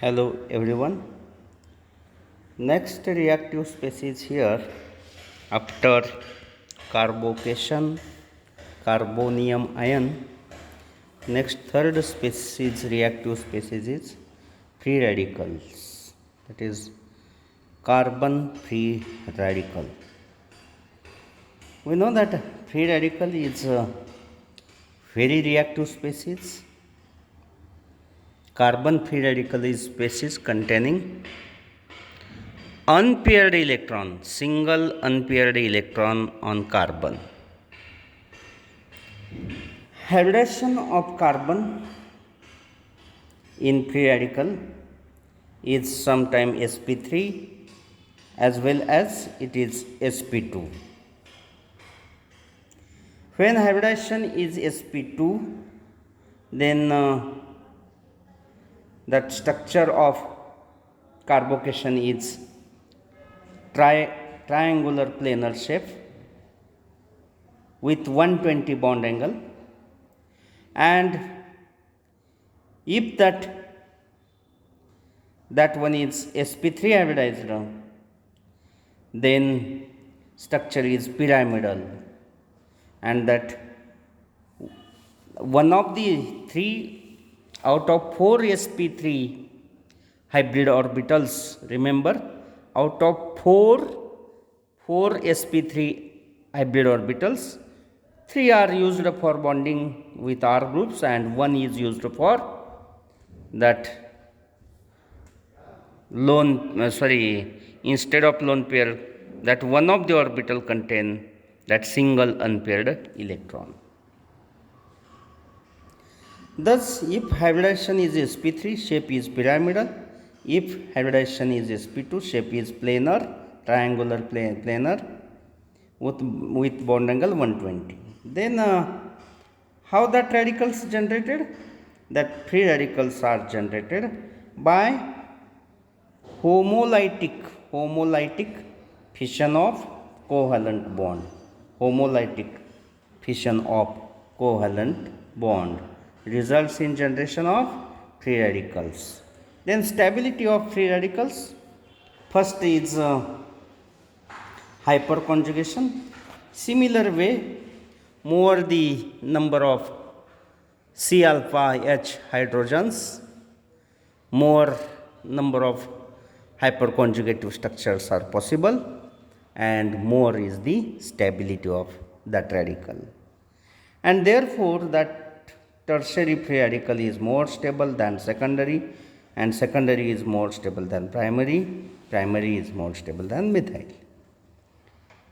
Hello everyone. Next reactive species here after carbocation, carbonium ion. Next third species reactive species is free radicals. That is carbon free radical. We know that free radical is a very reactive species. Carbon free radical is species containing unpaired electron, single unpaired electron on carbon. Hybridization of carbon in free radical is sometimes sp3 as well as it is sp2. When hybridization is sp2, then that structure of carbocation is triangular planar shape with 120 bond angle, and if that one is sp3 hybridized, then structure is pyramidal, and that one of the three out of 4 sp3 hybrid orbitals, remember, out of 4 sp3 hybrid orbitals, 3 are used for bonding with R groups and 1 is used for that lone instead of lone pair, that one of the orbital contain that single unpaired electron. Thus, if hybridization is sp3, shape is pyramidal. If hybridization is sp2, shape is planar, triangular planar with bond angle 120. Then how that radicals generated? That free radicals are generated by homolytic fission of covalent bond. Homolytic fission of covalent bond results in generation of free radicals. Then stability of free radicals. First is hyperconjugation. Similar way, more the number of C alpha H hydrogens, more number of hyperconjugative structures are possible, and more is the stability of that radical. And therefore, that tertiary free radical is more stable than secondary, and secondary is more stable than primary, primary is more stable than methyl.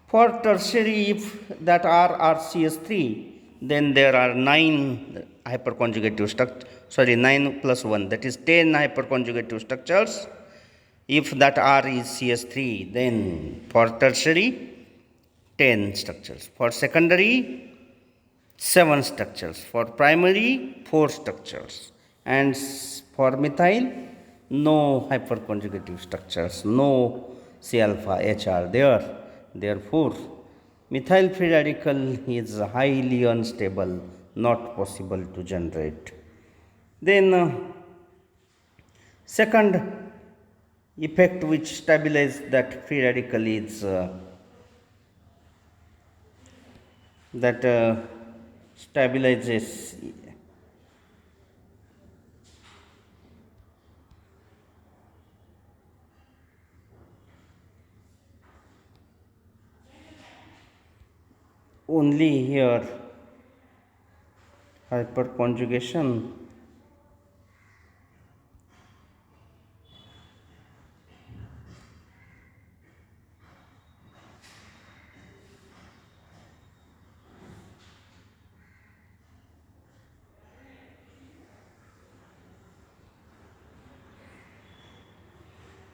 For tertiary, if that R are CS3, then there are 9 hyperconjugative structures, 9 plus 1, that is 10 hyperconjugative structures. If that R is CS3, then for tertiary, 10 structures. For secondary, 7 structures. For primary, 4 structures. And for methyl, no hyperconjugative structures, no C alpha H are there. Therefore, methyl free radical is highly unstable, not possible to generate. Then, second effect which stabilizes that free radical is stabilizes only here hyperconjugation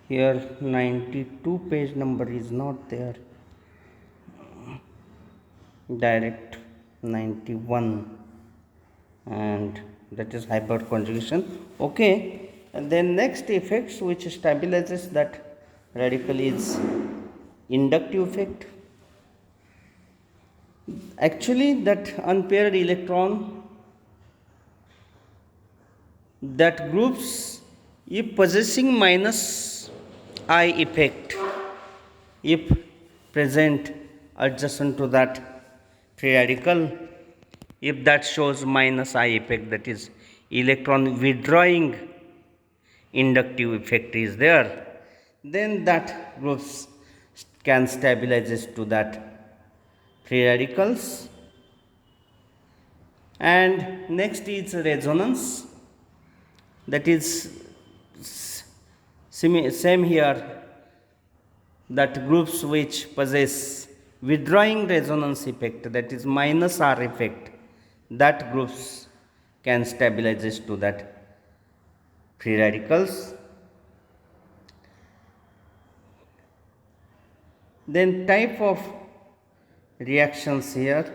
here 92 page number is not there, direct 91, and that is hyperconjugation. Okay, and then next effects which stabilizes that radical is inductive effect. Actually, that unpaired electron that groups If possessing minus I effect, if present adjacent to that free radical, if that shows minus I effect, that is electron withdrawing inductive effect is there, then that groups can stabilize to that free radicals. And next is resonance, that is same here, that groups which possess withdrawing resonance effect, that is minus R effect, that groups can stabilize to that free radicals. Then type of reactions here,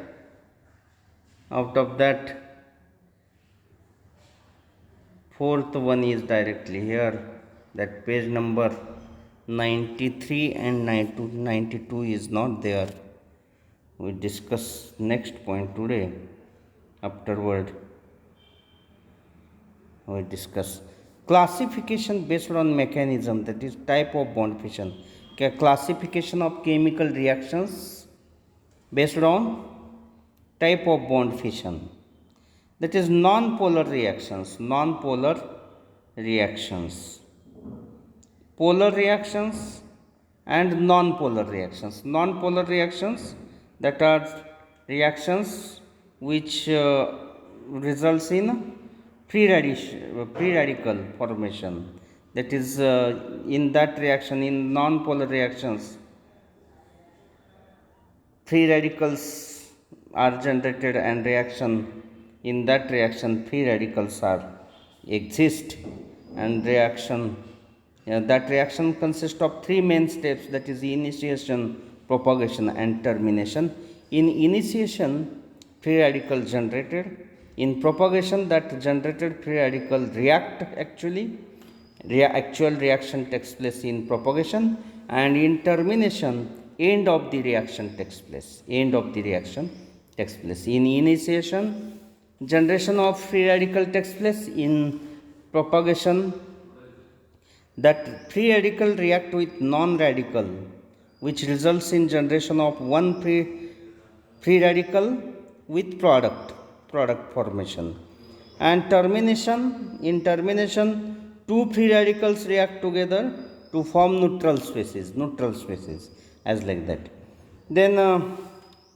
out of that fourth one is directly here, that page number 93 and 92 is not there. We discuss next point today. Afterward we discuss classification based on mechanism, that is type of bond fission. Classification of chemical reactions based on type of bond fission, that is non-polar reactions, polar reactions and non-polar reactions. Non-polar reactions, that are reactions which results in free radical formation, that is in that reaction, in non-polar reactions, free radicals are generated, and in that reaction free radicals are exist, and that reaction consists of three main steps, that is initiation, propagation and termination. In initiation, free radical generated. In propagation, that generated free radical react actual reaction takes place in propagation, and in termination, end of the reaction takes place. In initiation, generation of free radical takes place. In propagation, that free radical react with non-radical, which results in generation of one free radical with product formation. And termination, in termination, two free radicals react together to form neutral spaces as like that. Then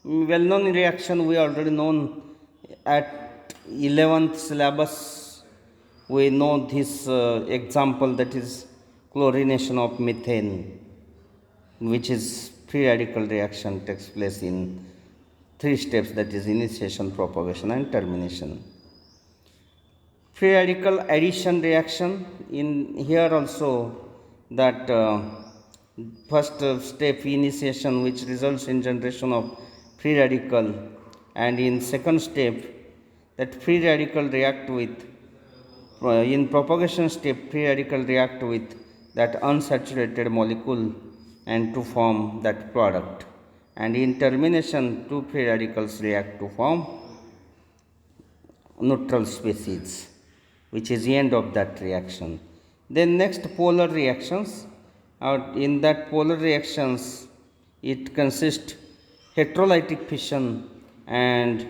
well-known reaction we already known at 11th syllabus, we know this example, that is chlorination of methane, which is free radical reaction takes place in three steps, that is initiation, propagation and termination. Free radical addition reaction, in here also that first step initiation, which results in generation of free radical, and in second step that free radical react with in propagation step, free radical react with that unsaturated molecule and to form that product, and in termination two free radicals react to form neutral species, which is the end of that reaction. Then next, polar reactions. In that polar reactions, it consists heterolytic fission, and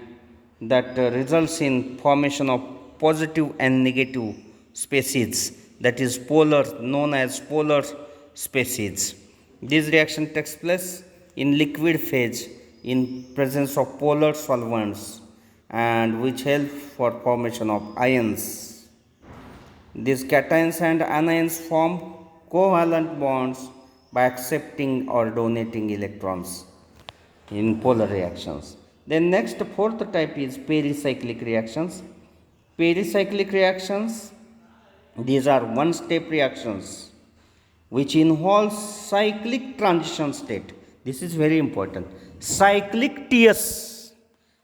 that results in formation of positive and negative species, that is polar, known as polar species. This reaction takes place in liquid phase in presence of polar solvents, and which help for formation of ions. These cations and anions form covalent bonds by accepting or donating electrons in polar reactions. Then next, fourth type is pericyclic reactions. Pericyclic reactions, these are one-step reactions which involves cyclic transition state. This is very important. Cyclic TS,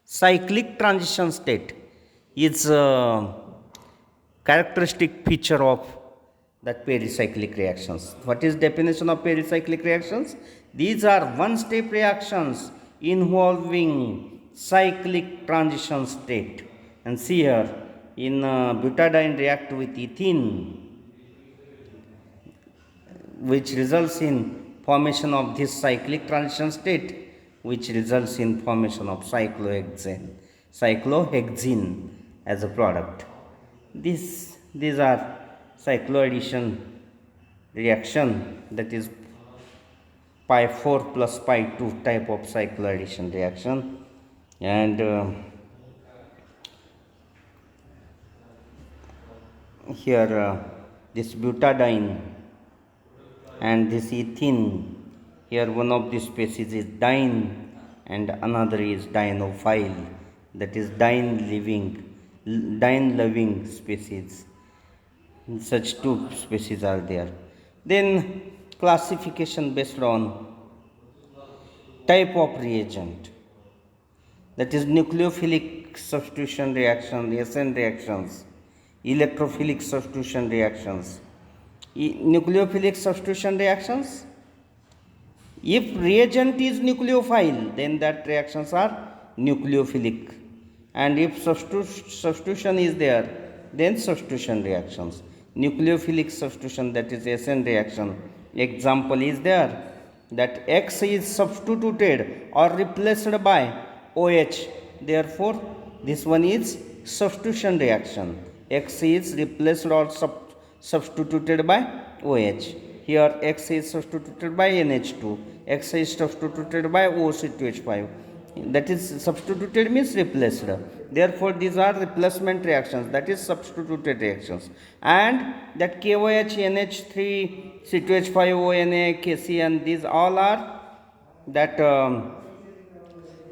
cyclic transition state, is a characteristic feature of that pericyclic reactions. What is definition of pericyclic reactions? These are one-step reactions involving cyclic transition state. And see here, in butadiene react with ethene, which results in formation of this cyclic transition state, which results in formation of cyclohexene as a product. These are cycloaddition reaction, that is pi 4 plus pi 2 type of cycloaddition reaction. And here this butadiene and this ethene, here one of the species is diene and another is dienophile, that is diene loving species. Such two species are there. Then classification based on type of reagent, that is nucleophilic substitution reaction, SN reactions, electrophilic substitution reactions. Nucleophilic substitution reactions, if reagent is nucleophile, then that reactions are nucleophilic, and if substitution is there, then substitution reactions. Nucleophilic substitution, that is SN reaction, example is there, that X is substituted or replaced by OH, therefore this one is substitution reaction. X is replaced or substituted by OH. Here X is substituted by NH2, X is substituted by OC2H5, that is substituted means replaced, therefore these are replacement reactions, that is substituted reactions. And that KOH, NH3, C2H5, ONA, KCN, these all are that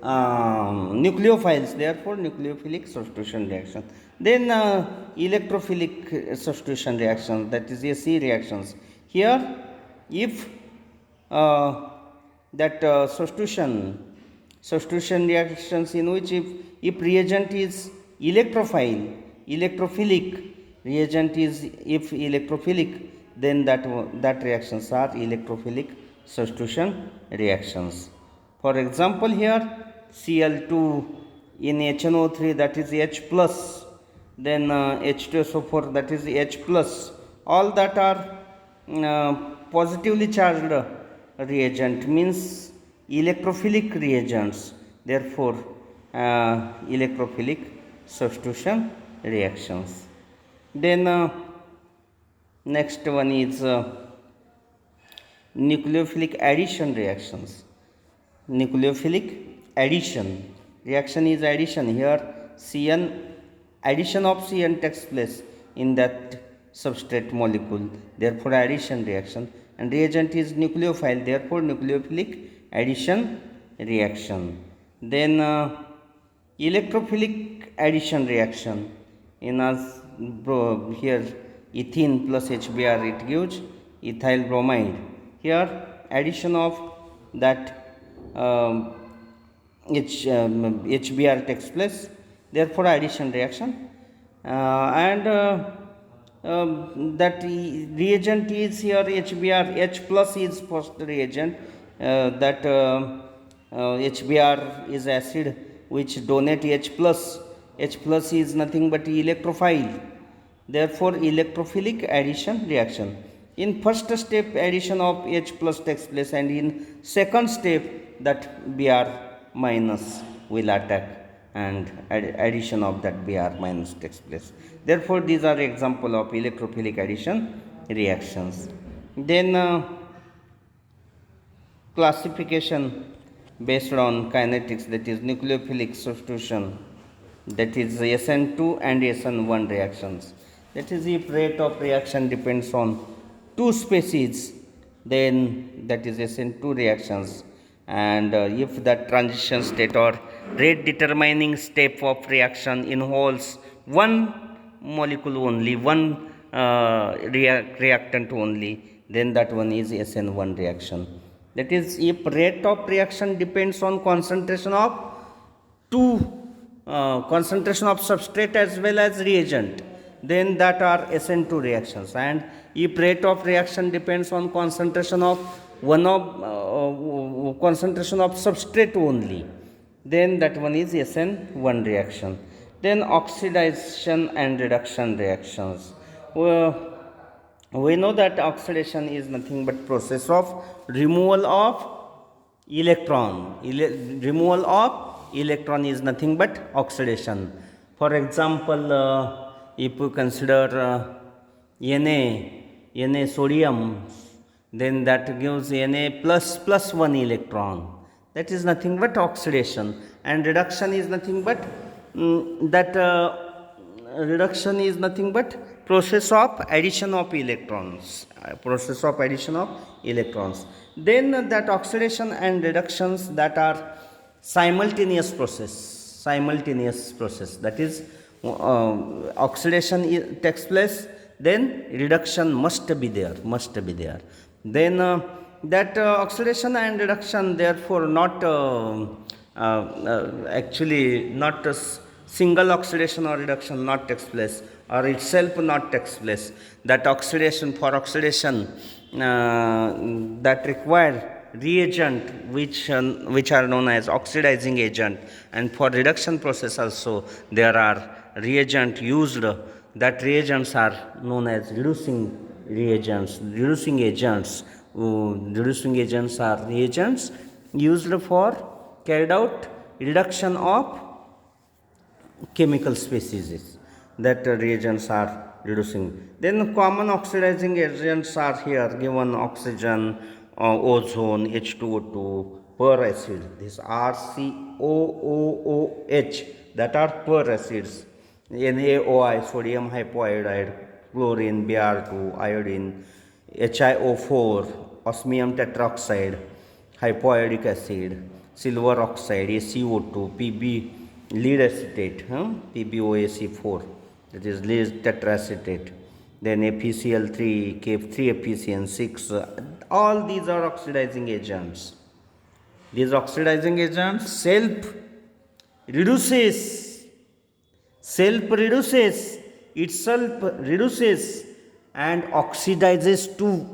nucleophiles, therefore nucleophilic substitution reaction. Then electrophilic substitution reaction, that is AC reactions. Here if substitution reactions in which if reagent is electrophilic reagent is if electrophilic, then that reactions are electrophilic substitution reactions. For example, here Cl2 in HNO3, that is H plus, then H2SO4, that is H plus, all that are positively charged reagent, means electrophilic reagents, therefore electrophilic substitution reactions. Then next one is nucleophilic addition reactions. Nucleophilic addition reaction is addition, here CN, addition of CN takes place in that substrate molecule, therefore addition reaction, and reagent is nucleophile, therefore nucleophilic addition reaction. Then electrophilic addition reaction, in us here ethene plus HBr, it gives ethyl bromide. Here addition of that HBr takes place, therefore addition reaction. And that reagent is here HBr, H plus is first reagent, that HBr is acid which donate H plus. H plus is nothing but electrophile, therefore electrophilic addition reaction. In first step addition of H plus takes place, and in second step that Br minus will attack and addition of that Br minus takes place. Therefore these are example of electrophilic addition reactions. Then classification based on kinetics, that is nucleophilic substitution, that is SN2 and SN1 reactions. That is if rate of reaction depends on two species, then that is SN2 reactions. And if that transition state or rate determining step of reaction involves one molecule only, one reactant only, then that one is SN1 reaction. That is if rate of reaction depends on concentration of concentration of substrate as well as reagent, then that are SN2 reactions. And if rate of reaction depends on concentration of concentration of substrate only, then that one is SN1 reaction. Then oxidation and reduction reactions. We know that oxidation is nothing but process of removal of electron. Removal of electron is nothing but oxidation. For example, if we consider Na sodium, then that gives Na plus 1 electron. That is nothing but oxidation. And reduction is nothing but reduction is nothing but process of addition of electrons. Then that oxidation and reductions that are simultaneous process. That is, oxidation takes place, then reduction must be there. Then that oxidation and reduction, therefore not actually not a single oxidation or reduction not takes place, or itself not takes place. That oxidation, for oxidation that require reagent which are known as oxidizing agent, and for reduction process also there are reagent used. That reagents are known as reducing agents. Reducing agents are reagents used for carried out reduction of chemical species. That reagents are reducing. Then common oxidizing agents are here given: oxygen, ozone, H2O2, per acid. These RCOOOH, that are per acids. NaOI, sodium hypoiodide, chlorine, Br2, iodine, HiO4, osmium tetroxide, hypoiodic acid, silver oxide, ACO2, Pb, lead acetate, PbOAC4, that is lead tetraacetate, then FeCl3, K3FeCN6, all these are oxidizing agents. These oxidizing agents self reduces, itself reduces and oxidizes to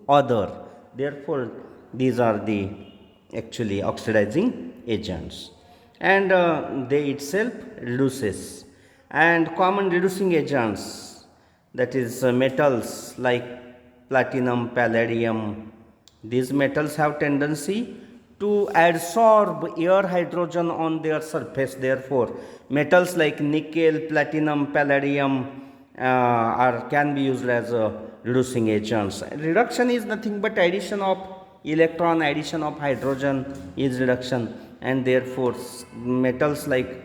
other. Therefore, these are the actually oxidizing agents, and they itself reduces. And common reducing agents, that is metals like platinum, palladium. These metals have tendency to adsorb air hydrogen on their surface. Therefore, metals like nickel, platinum, palladium can be used as reducing agents. Reduction is nothing but addition of electron, addition of hydrogen is reduction, and therefore metals like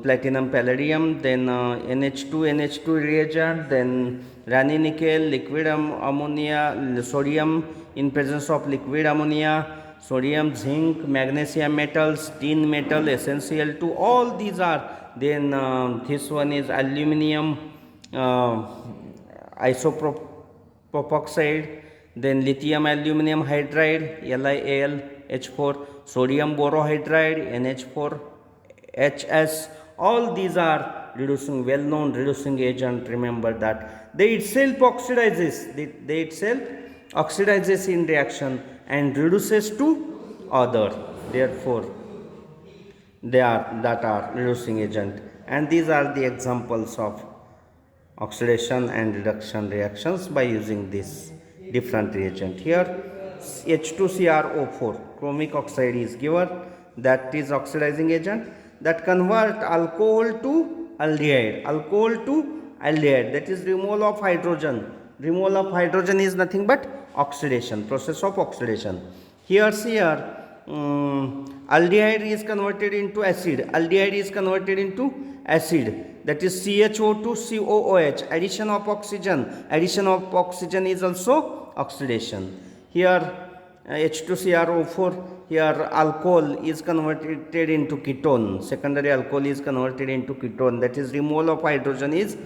platinum, palladium, then NH2 reagent, then Raney nickel, liquid ammonia, sodium in presence of liquid ammonia, sodium, zinc, magnesium metals, tin metal, SnCl2, all these are. Then this one is aluminum isopropoxide, then lithium aluminum hydride, LiAlH4, sodium borohydride, NH4HS. All these are reducing, well-known reducing agent. Remember that they itself oxidizes in reaction and reduces to other. Therefore, that are reducing agent, and these are the examples of oxidation and reduction reactions by using this different reagent. Here H2CrO4, chromic oxide is given, that is oxidizing agent that convert alcohol to aldehyde. That is removal of hydrogen. Removal of hydrogen is nothing but oxidation, process of oxidation. Here aldehyde is converted into acid. That is CHO2COOH, addition of oxygen. Addition of oxygen is also oxidation. Here H2CrO4, here alcohol is converted into ketone. Secondary alcohol is converted into ketone. That is removal of hydrogen is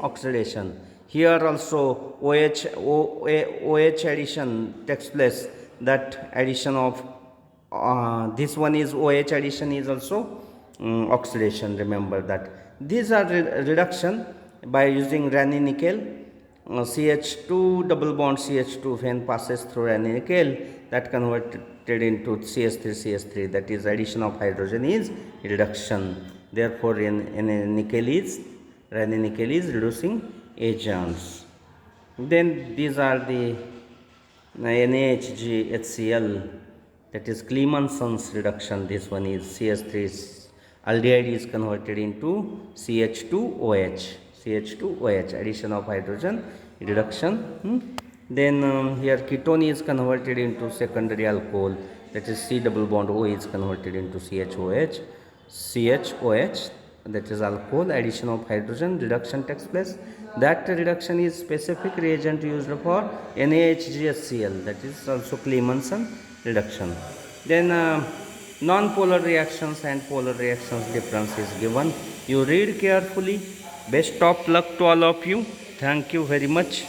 oxidation. Here also OH addition takes place. That addition of this one is OH addition is also oxidation. Remember that. These are reduction by using Raney nickel. CH2 double bond CH2 when passes through Raney nickel, that converted into CH3. That is addition of hydrogen is reduction. Therefore, nickel is reducing agents. Then these are the NaHgHCl, that is Clemenson's reduction. This one is CH3 aldehyde is converted into CH2OH. CH2OH, addition of hydrogen reduction. Then here ketone is converted into secondary alcohol, that is C double bond O is converted into CHOH. That is alcohol, addition of hydrogen reduction takes place. That reduction is specific reagent used for NaHgHCl, that is also Clemenson reduction. Then non-polar reactions and polar reactions difference is given. You read carefully. Best of luck to all of you. Thank you very much.